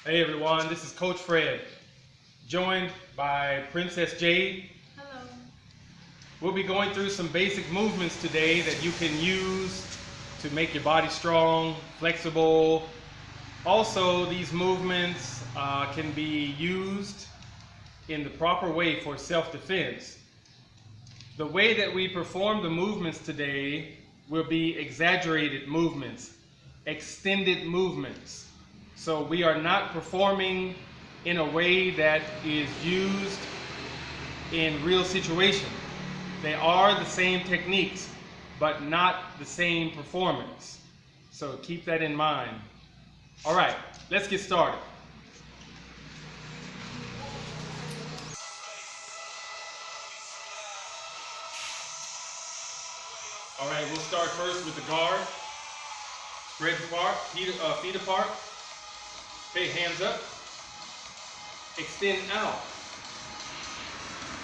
Hey everyone, this is Coach Fred, joined by Princess Jade. Hello. We'll be going through some basic movements today that you can use to make your body strong, flexible. Also, these movements can be used in the proper way for self-defense. The way that we perform the movements today will be exaggerated movements, extended movements. So we are not performing in a way that is used in real situations. They are the same techniques, but not the same performance. So keep that in mind. All right, let's get started. All right, we'll start first with the guard. Spread apart, feet apart. Okay, hands up. Extend out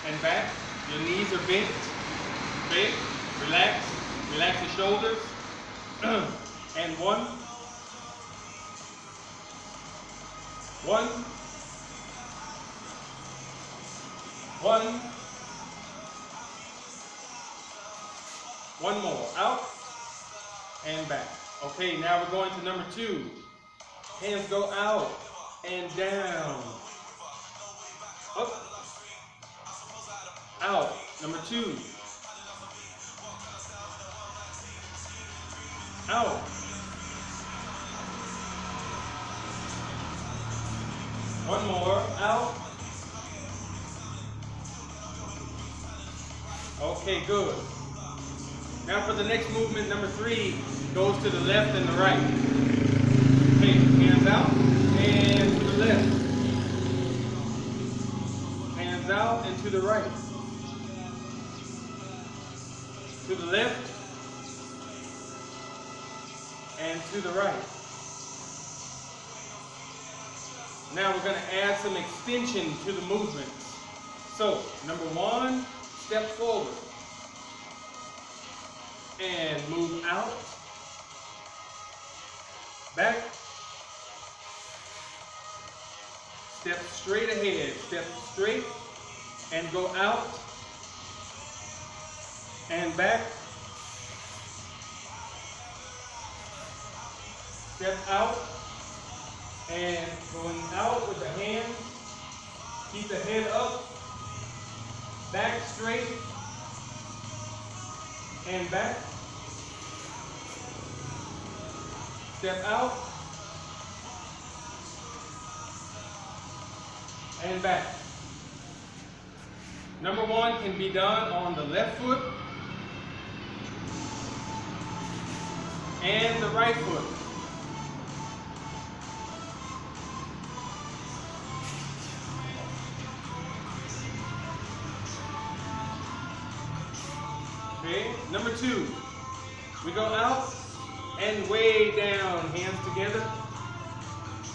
and back. Your knees are bent. Okay, relax. Relax your shoulders. And one. One more. Out and back. Okay, now we're going to number 2. Hands go out and down. Up. Out. Number 2. Out. One more. Out. Okay, good. Now for the next movement, number 3, goes to the left and the right. Okay, hands out and to the left. Hands out and to the right. To the left and to the right. Now we're going to add some extension to the movements. So, number 1, step forward. And move out. Back. Step straight ahead. Step straight and go out. And back. Step out. And going out with the hands. Keep the head up. Back straight. And back. Step out. And back. Number 1 can be done on the left foot and the right foot. Okay, number 2, we go out and way down, hands together,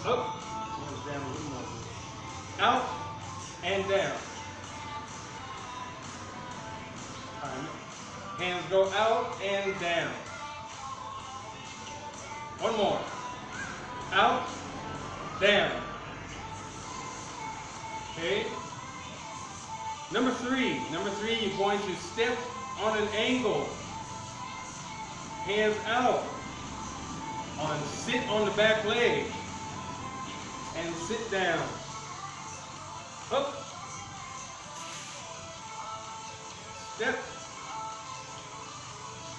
up, hands down a little more, out and down. Hands go out and down. One more, out, down. Okay, number 3, you're going to step on an angle, hands out, sit on the back leg, and sit down, up, step,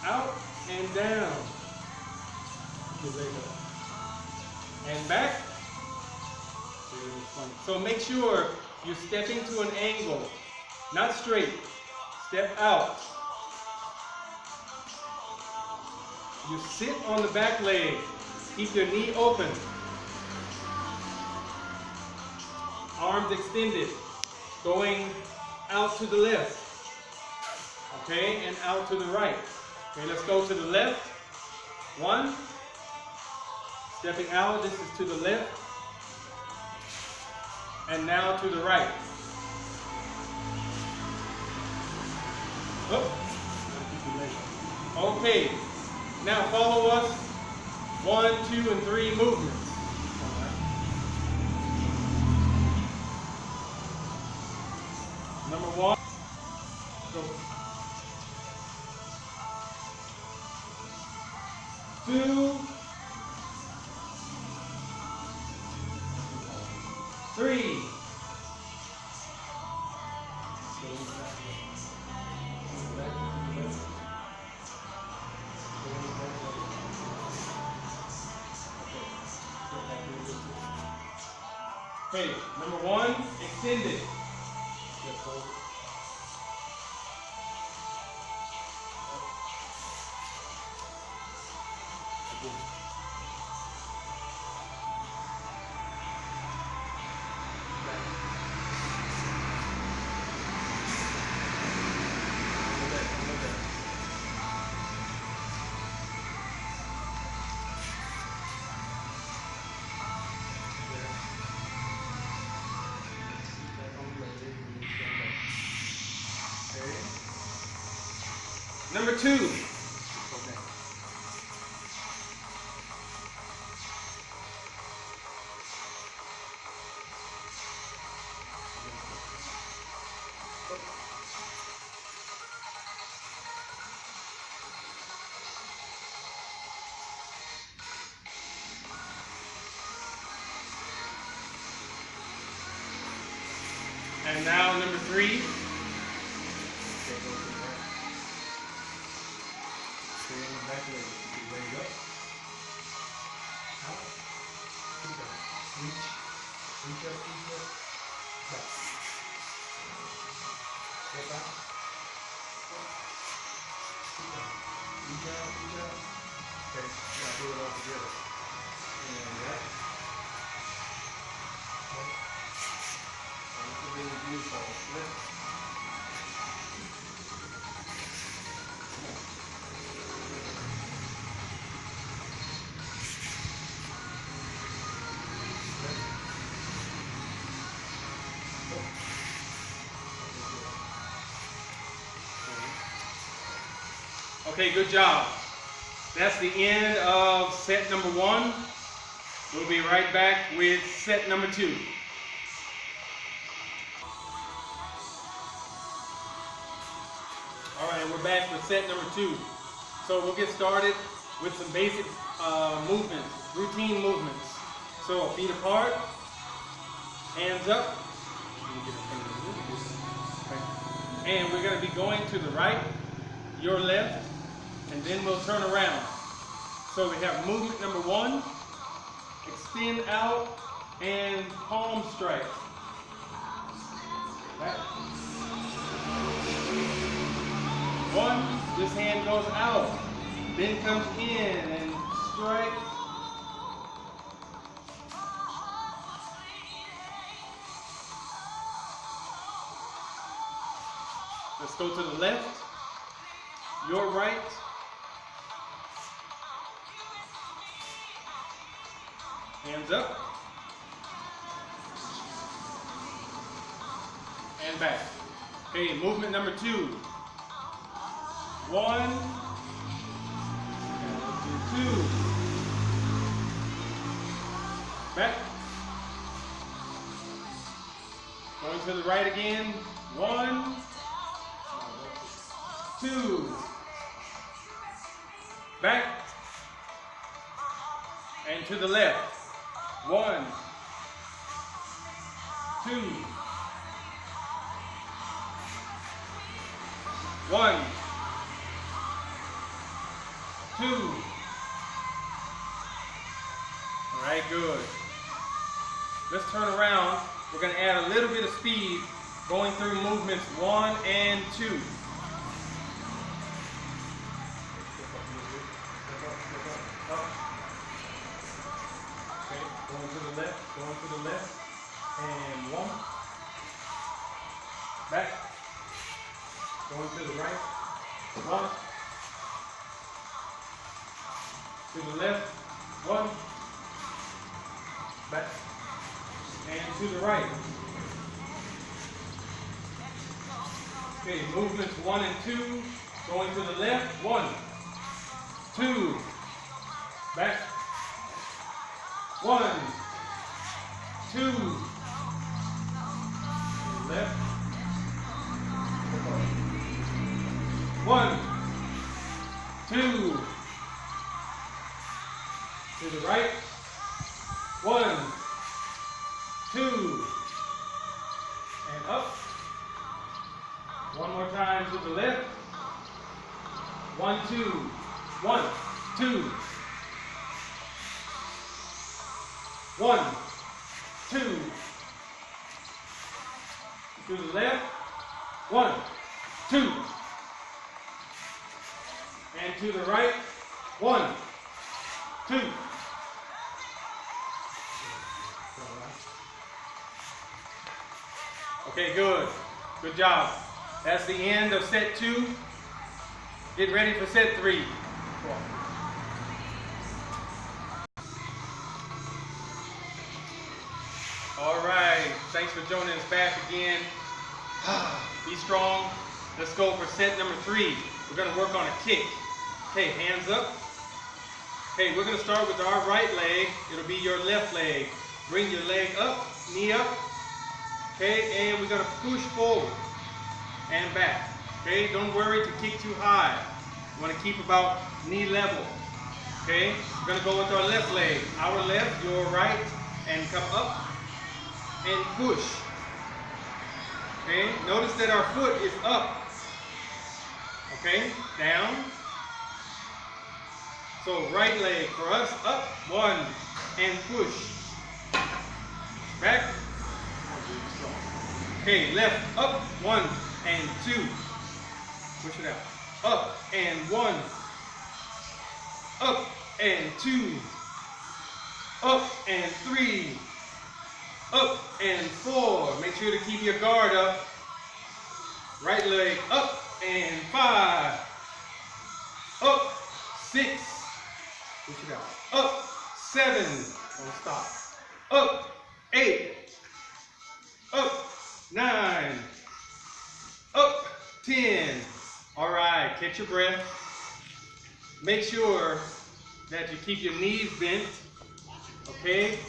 out, and down, and back. So make sure you're stepping to an angle, not straight, step out. You sit on the back leg. Keep your knee open. Arms extended. Going out to the left. Okay, and out to the right. Okay, let's go to the left. 1. Stepping out, this is to the left. And now to the right. Up. Okay. Now follow us. 1, 2, and 3 movements. 3. Okay, number 1, extended. Number 2. And now number 3. Okay, good job. That's the end of set number 1. We'll be right back with set number 2. All right, we're back for set number 2. So we'll get started with some basic movements, routine movements. So feet apart, hands up. And we're going to be going to the right, your left, and then we'll turn around. So we have movement number 1, extend out and palm strike. Right. 1, this hand goes out, then comes in and strike. Let's go to the left, your right, hands up, and back. Okay, movement number 2. 1, 2, back. Going to the right again. 1, 2, back, and to the left. 1, 2, 1, 2. All right, good. Let's turn around. We're going to add a little bit of speed going through movements 1 and 2. Okay, going to the left, and 1. Back. Going to the right. 1. To the left. 1. Back. And to the right. Okay, movements 1 and 2. Going to the left. 1, 2. Back. 1, 2. Left. 1, 2. To the right. 1, 2, and up. One more time to the left. 1, 2, 1, 2, 1, 2. To the left. 1, 2. And to the right. 1, 2. Okay, good. Good job. That's the end of set 2. Get ready for set 3. All right. Thanks for joining us back again. Be strong. Let's go for set number 3. We're going to work on a kick. Okay, hands up. Okay, we're going to start with our right leg. It'll be your left leg. Bring your leg up, knee up. Okay, and we're going to push forward and back. Okay, don't worry to kick too high. You want to keep about knee level. Okay, we're going to go with our left leg. Our left, your right, and come up and push. Okay, notice that our foot is up. Okay, down. So right leg for us, up, 1, and push. Back. Okay, left, up, 1 and 2. Push it out. Up and 1. Up and 2. Up and 3. Up and 4. Make sure to keep your guard up. Right leg up and 5. Up 6. Push it out. Up 7. Don't stop. Up 8. Up 9. Up 10. All right, catch your breath. Make sure that you keep your knees bent. Okay?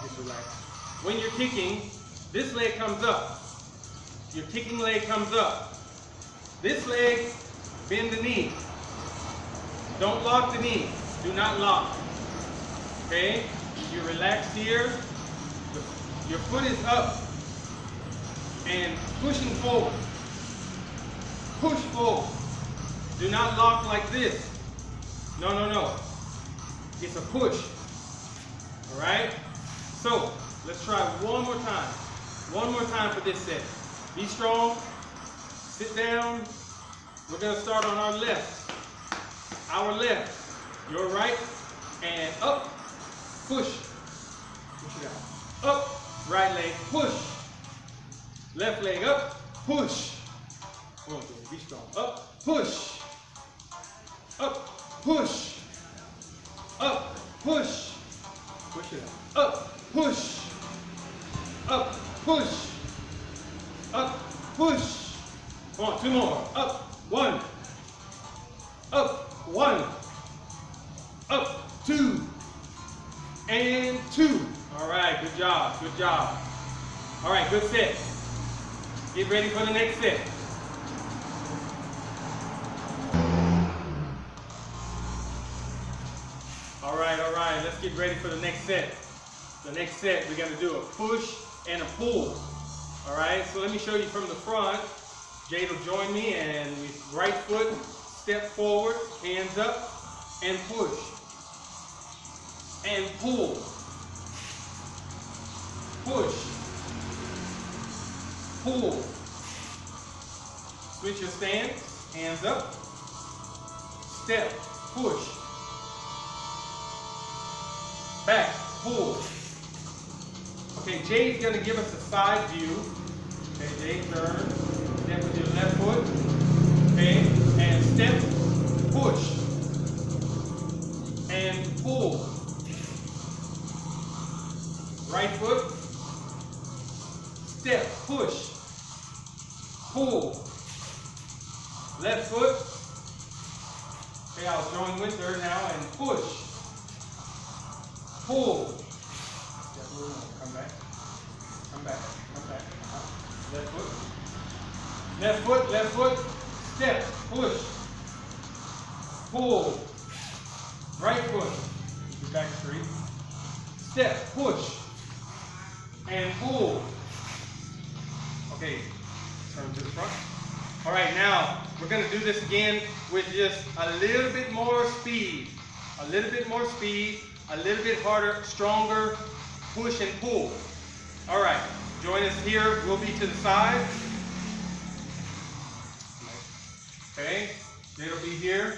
Just relax. When you're kicking, this leg comes up. Your kicking leg comes up. This leg, bend the knee. Don't lock the knee. Do not lock. Okay? You're relaxed here. Your foot is up and pushing forward. Push forward. Do not lock like this. No, no, no. It's a push. All right? So, let's try one more time. One more time for this set. Be strong. Sit down. We're going to start on our left. Our left. Your right. And up. Push. Push it out. Up. Right leg. Push. Left leg up. Push. Be strong. Up. Push. Up. Push. Up. Push. Push it out. Up. Push. Up. Push. Up. Push. Come on. 2 more. Up. 1. Up. 1. Up. 2. And 2. All right. Good job. Good job. All right. Good set. Get ready for the next set. All right, let's get ready for the next set. The next set, we're going to do a push and a pull. All right, so let me show you from the front. Jade will join me, and with right foot, step forward, hands up, and push. And pull. Push. Pull. Switch your stance, hands up, step, push. Back, pull. Okay, Jade's going to give us a side view. Okay, Jade, turn. Step with your left foot. Okay, and step, push. And pull. Right foot. Step, push. Pull. Left foot. Okay, I'll join with her now and push. Pull. Come back. Come back. Come back. Left foot. Left foot. Left foot. Step. Push. Pull. Right foot. Keep your back straight. Step. Push. and pull. Okay, turn to the front. All right, now we're going to do this again with just a little bit more speed. A little bit more speed, a little bit harder, stronger, push and pull. All right, join us here. We'll be to the side. Okay, it'll be here,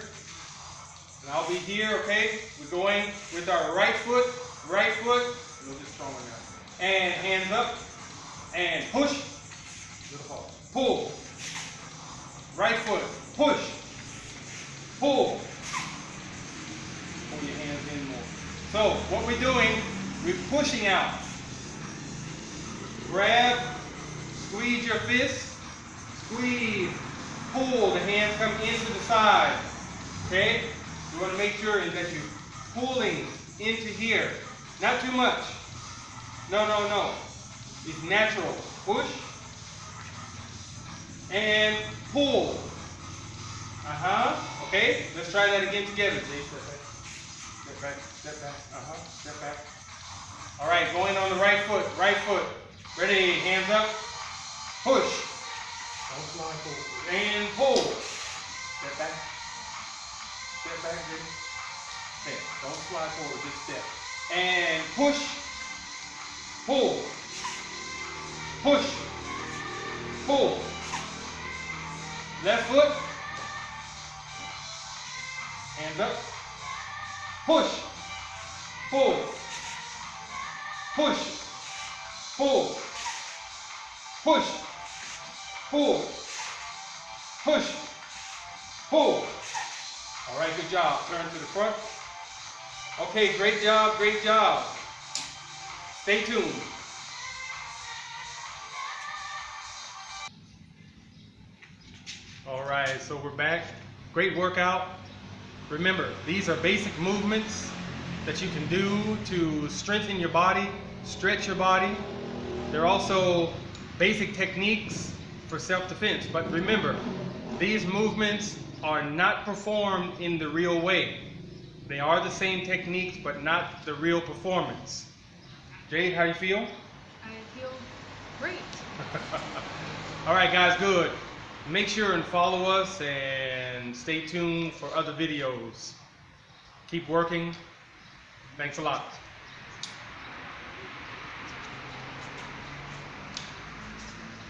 and I'll be here, okay? We're going with our right foot, a little bit stronger now. And hands up, and push, pull. Right foot, push, pull. Pull your hands in more. So, what we're doing, we're pushing out. Grab, squeeze your fist, squeeze, pull, the hands come into the side. Okay? You want to make sure that you're pulling into here. Not too much. No, no, no. It's natural. Push and pull. Okay? Let's try that again together. Jay, step back. Step back. Step back. All right, going on the right foot. Right foot. Ready? Hands up. Push. Don't slide forward. And pull. Step back. Step back, Jay. Okay, don't slide forward, just step. And push. Pull. Push. Pull. Left foot. Hands up. Push. Pull. Push. Pull. Push. Pull. Push. Pull. All right, good job. Turn to the front. Okay, great job, great job. Stay tuned. All right, so we're back. Great workout. Remember, these are basic movements that you can do to strengthen your body, stretch your body. They're also basic techniques for self-defense. But remember, these movements are not performed in the real way. They are the same techniques, but not the real performance. Jade, how do you feel? I feel great. All right, guys, good. Make sure and follow us and stay tuned for other videos. Keep working. Thanks a lot.